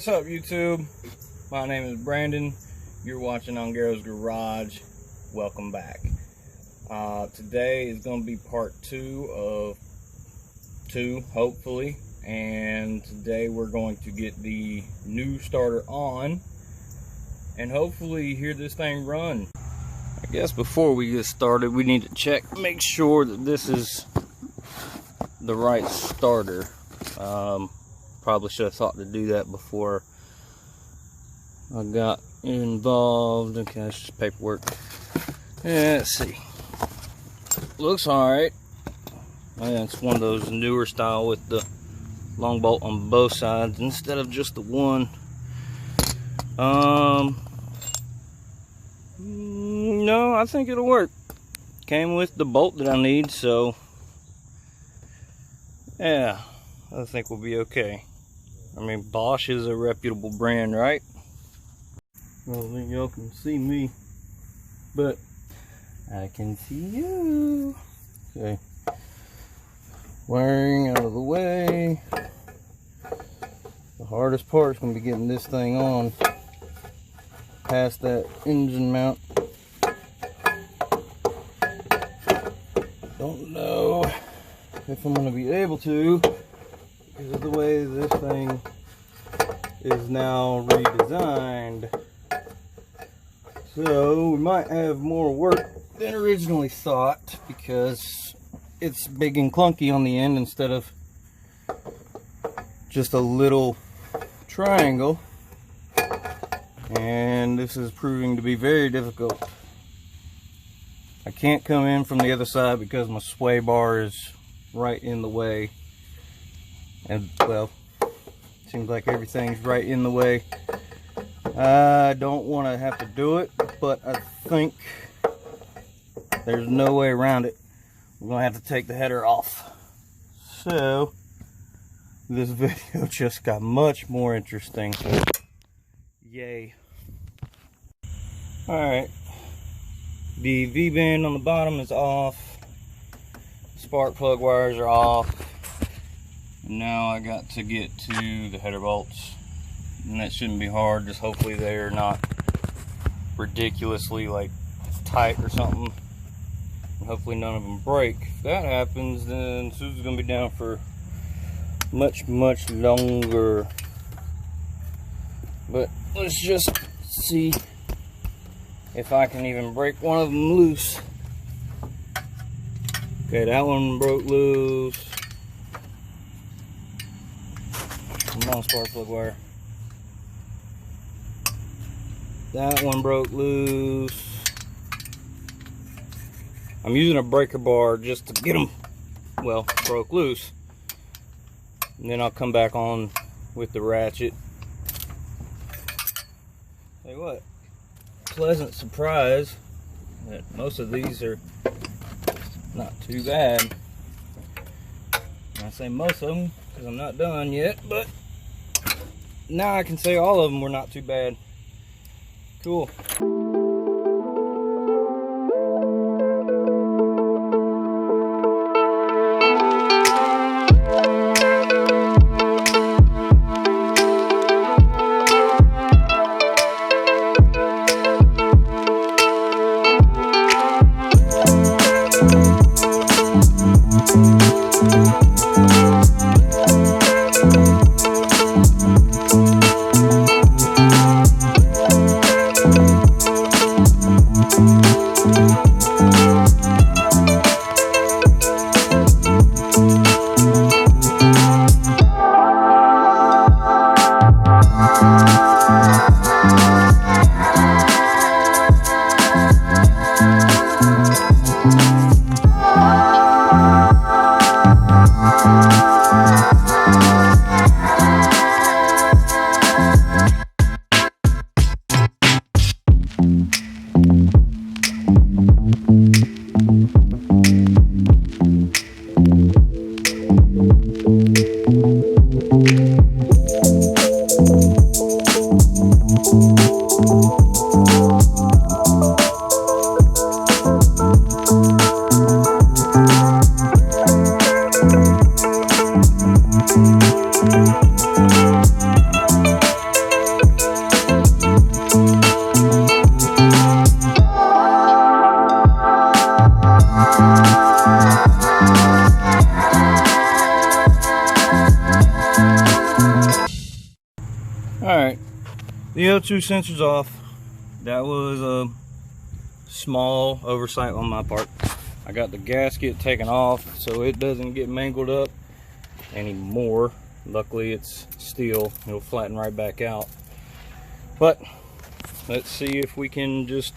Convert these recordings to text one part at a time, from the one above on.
What's up, YouTube? My name is Brandon. You're watching on Garo's Garage. Welcome back. Today is going to be part 2 of 2, hopefully. And today we're going to get the new starter on and hopefully hear this thing run. I guess before we get started, we need to make sure that this is the right starter. Probably should have thought to do that before I got involved. Okay, that's just paperwork. Yeah, let's see. Looks alright. Yeah, it's one of those newer style with the long bolt on both sides instead of just the one. No, I think it'll work. Came with the bolt that I need, so yeah, I think we'll be okay. I mean, Bosch is a reputable brand, right? I don't think y'all can see me, but I can see you. Okay. Wiring out of the way. The hardest part is going to be getting this thing on past that engine mount. Don't know if I'm going to be able to, because of the way this thing is now redesigned. So we might have more work than originally thought, because it's big and clunky on the end instead of just a little triangle, and this is proving to be very difficult. I can't come in from the other side because my sway bar is right in the way, and well, seems like everything's right in the way. I don't want to have to do it, but I think there's no way around it. I'm gonna have to take the header off. So this video just got much more interesting. Yay. Alright, the V-band on the bottom is off, spark plug wires are off. Now I got to get to the header bolts, and that shouldn't be hard. Just hopefully they're not ridiculously like tight or something, and hopefully none of them break. If that happens, then Susie's gonna be down for much longer. But let's just see if I can even break one of them loose. Okay, that one broke loose. Come on, spark plug wire. That one broke loose. I'm using a breaker bar just to get them, well, broke loose. And then I'll come back on with the ratchet. Tell you what, pleasant surprise that most of these are not too bad. And I say most of them because I'm not done yet, but now I can say all of them were not too bad. Cool. CO2 sensors off. That was a small oversight on my part. I got the gasket taken off so it doesn't get mangled up anymore. Luckily it's steel, it'll flatten right back out. But let's see if we can just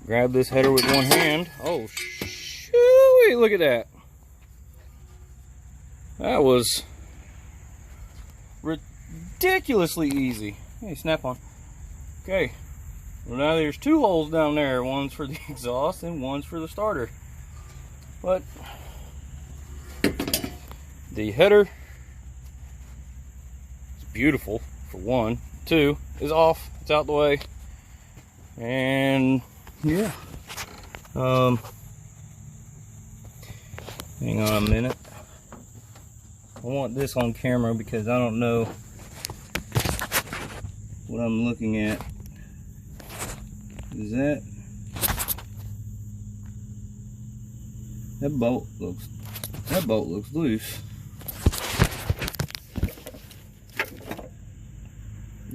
grab this header with one hand. Oh, shoo-wee, look at that. That was ridiculously easy. Hey, snap on. Okay. Well, now there's two holes down there. One's for the exhaust and one's for the starter. But the header is beautiful, for one. Two is off. It's out the way. And yeah. Hang on a minute. I want this on camera because I don't know what I'm looking at. Is that bolt looks loose.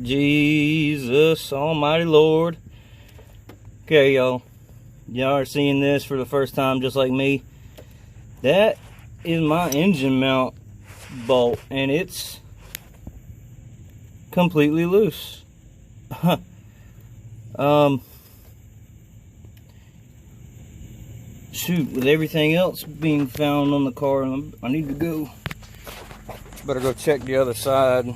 Jesus almighty Lord. Okay, y'all are seeing this for the first time just like me. That is my engine mount bolt and it's completely loose. Shoot, with everything else being found on the car, I need to go. Better go check the other side.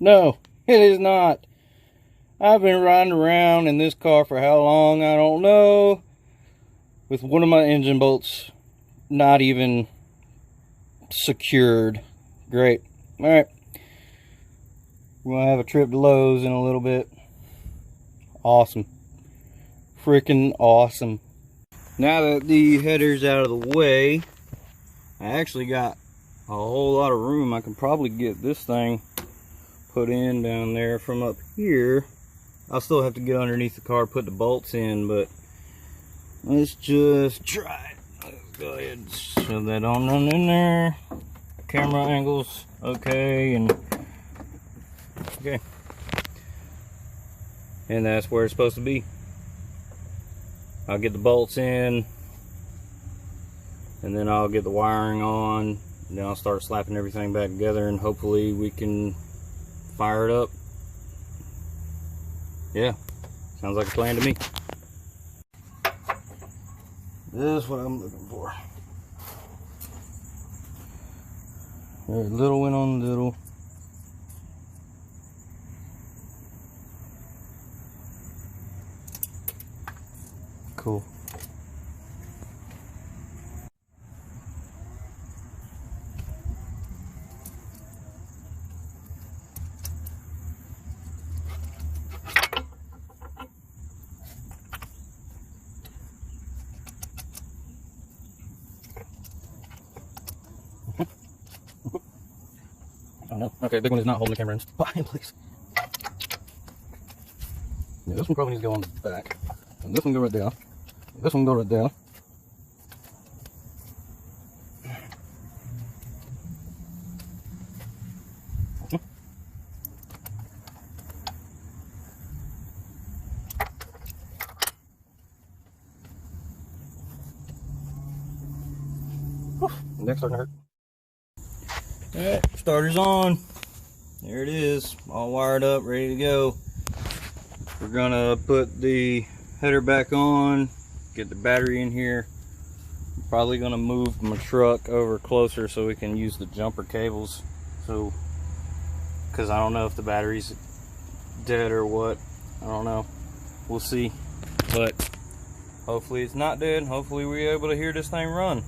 No, it is not. I've been riding around in this car for how long, I don't know, with one of my engine bolts not even secured. Great. All right. We're gonna have a trip to Lowe's in a little bit. Awesome. Freaking awesome. Now that the header's out of the way, I actually got a whole lot of room. I can probably get this thing put in down there from up here. I'll still have to get underneath the car, put the bolts in, but let's just try it. Let's go ahead and shove that on in there. Camera angles, okay, and okay. And that's where it's supposed to be. I'll get the bolts in, and then I'll get the wiring on, and then I'll start slapping everything back together, and hopefully we can fire it up. Yeah, sounds like a plan to me. This is what I'm looking for. Very little went on little. Cool. Oh no. Okay, big one is not holding the camera in. Behind, please. Yeah, this one probably needs to go on the back. And this one go right there. This one go right there. Neck's starting to hurt. Alright, starter's on. There it is, all wired up, ready to go. We're gonna put the header back on, get the battery in here. I'm probably gonna move my truck over closer so we can use the jumper cables. So, because I don't know if the battery's dead or what. I don't know. We'll see. But hopefully it's not dead. Hopefully we're able to hear this thing run.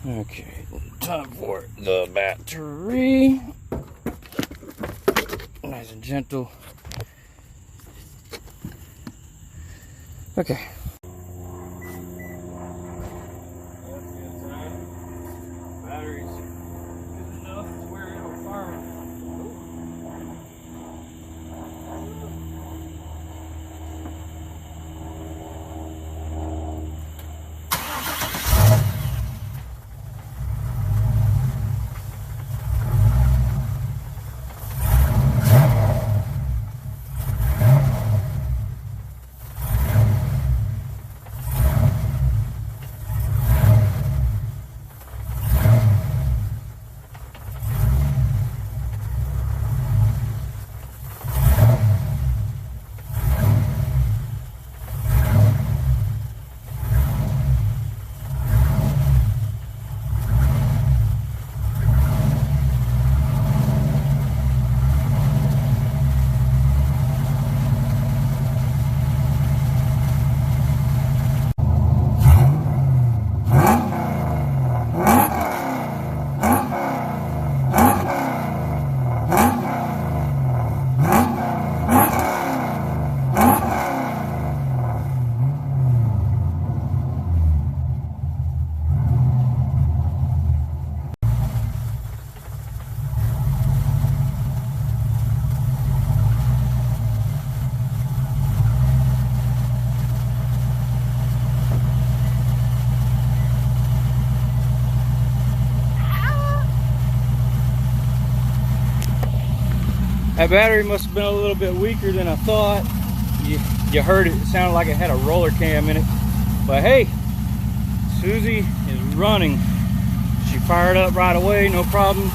Okay, time for the battery. Nice and gentle. Okay. Batteries good enough to where it'll fire. That battery must have been a little bit weaker than I thought. You heard it, it sounded like it had a roller cam in it. But hey, Suzie is running. She fired up right away, no problem.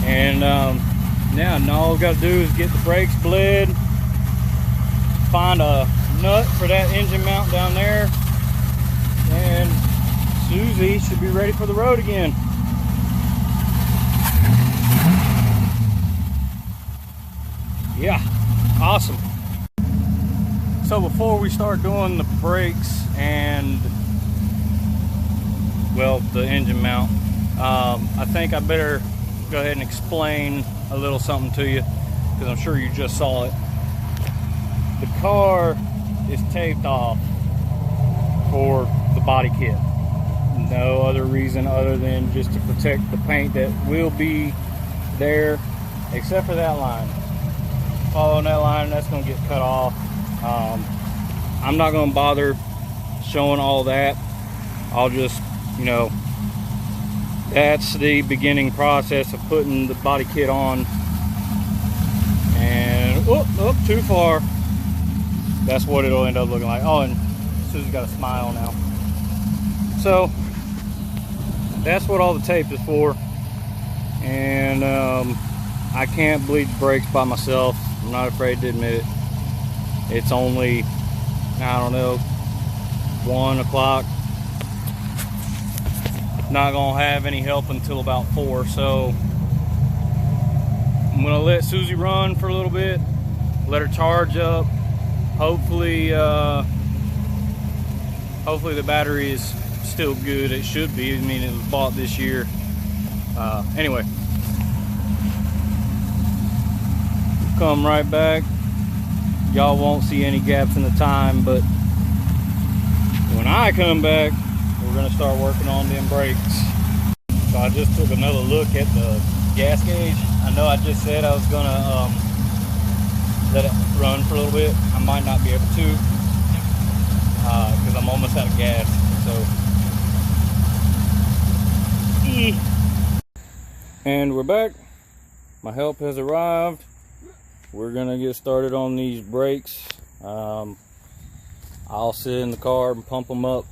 And now all we got to do is get the brakes bled, find a nut for that engine mount down there, and Suzie should be ready for the road again. Yeah, awesome. So before we start doing the brakes and, well, the engine mount, I think I better go ahead and explain a little something to you, because I'm sure you just saw it. The car is taped off for the body kit. No other reason other than just to protect the paint that will be there, except for that line. Following that line, that's going to get cut off. I'm not going to bother showing all that. I'll just, you know, that's the beginning process of putting the body kit on. And too far. That's what it'll end up looking like. Oh, and Susie's got a smile now. So that's what all the tape is for. And I can't bleed the brakes by myself. I'm not afraid to admit it. It's only, I don't know, 1 o'clock. Not gonna have any help until about 4, so I'm gonna let Suzie run for a little bit, let her charge up. Hopefully the battery is still good. It should be. I mean, it was bought this year. Anyway, come right back. Y'all won't see any gaps in the time, but when I come back, we're gonna start working on them brakes. So I just took another look at the gas gauge. I know I just said I was gonna let it run for a little bit. I might not be able to, because I'm almost out of gas. So, and we're back. My help has arrived. We're gonna get started on these brakes. I'll sit in the car and pump them up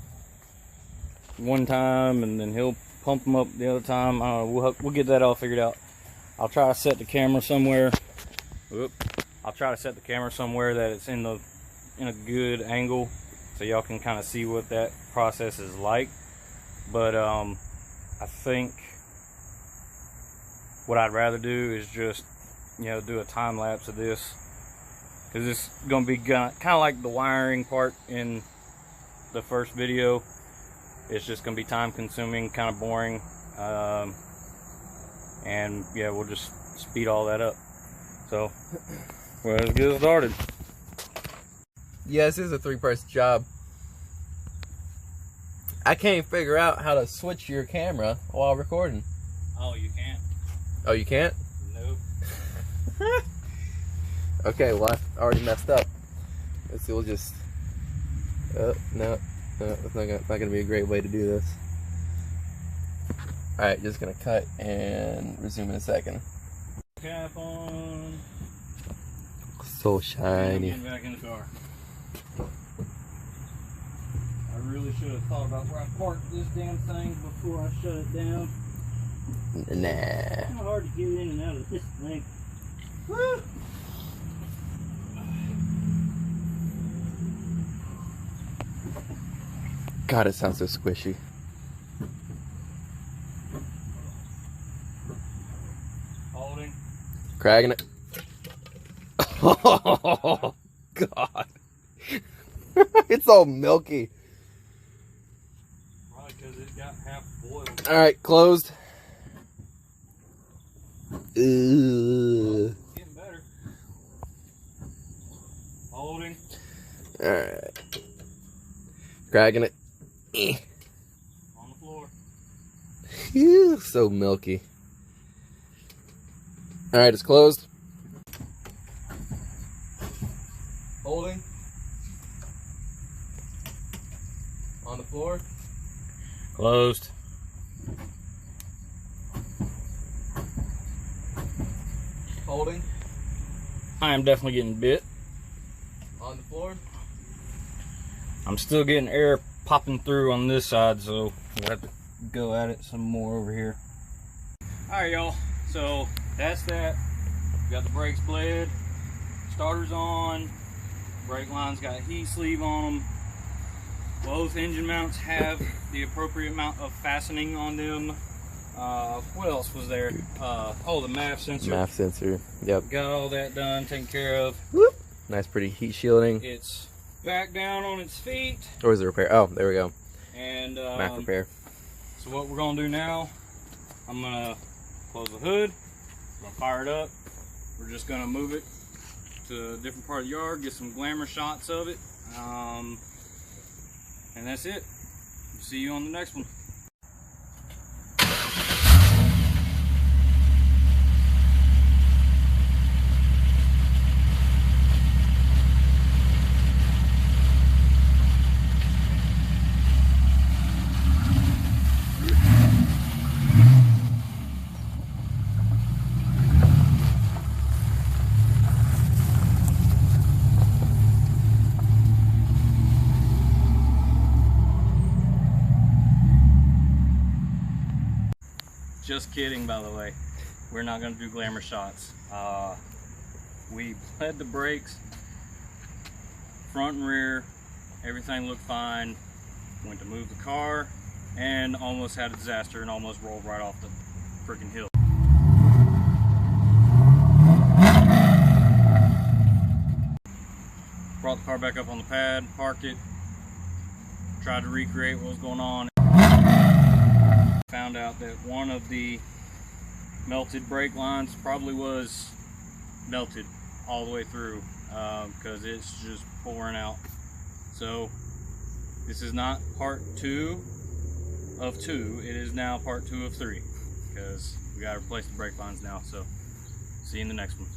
one time, and then he'll pump them up the other time. I don't know, we'll get that all figured out. I'll try to set the camera somewhere. I'll try to set the camera somewhere that it's in a good angle, so y'all can kind of see what that process is like. But I think what I'd rather do is just, you know, do a time lapse of this because it's going to be kind of like the wiring part in the first video. It's just going to be time consuming, kind of boring, and yeah, we'll just speed all that up. So well, let's get started. Yeah, this is a 3-person job. I can't figure out how to switch your camera while recording. Oh, you can't? Oh, you can't? Nope. Okay, well, I already messed up. Let's see, we'll just... no, it's not gonna be a great way to do this. Alright, just gonna cut and resume in a second. Cap on. So shiny. I'm getting back in the car. I really should have thought about where I parked this damn thing before I shut it down. Nah. It's kind of hard to get in and out of this thing. Woo! God, it sounds so squishy. Holding. Cracking it. Oh, God. It's all milky. Probably because it got half boiled. Alright, closed. Ugh. Getting better. Holding. Alright. Cracking it. On the floor. Ew, so milky. Alright, it's closed. Holding. On the floor. Closed. Holding. I am definitely getting bit. On the floor. I'm still getting air popping through on this side, so we'll have to go at it some more over here. Alright, y'all. So that's that. We got the brakes bled. Starter's on. Brake line's got heat sleeve on them. Both engine mounts have the appropriate amount of fastening on them. What else was there? Oh, the MAF sensor. MAF sensor. Yep. Got all that done, taken care of. Whoop. Nice, pretty heat shielding. It's back down on its feet. Or is it repair? Oh, there we go. And MAF repair. so what we're gonna do now, I'm gonna close the hood, I'm gonna fire it up. We're just gonna move it to a different part of the yard, get some glamour shots of it, and that's it. See you on the next one. Just kidding, by the way. We're not going to do glamour shots. We bled the brakes, front and rear, everything looked fine. Went to move the car and almost had a disaster and almost rolled right off the freaking hill. Brought the car back up on the pad, parked it, tried to recreate what was going on. Found out that one of the melted brake lines probably was melted all the way through because it's just pouring out. So this is not part 2 of 2, it is now part 2 of 3 because we got to replace the brake lines now. So see you in the next one.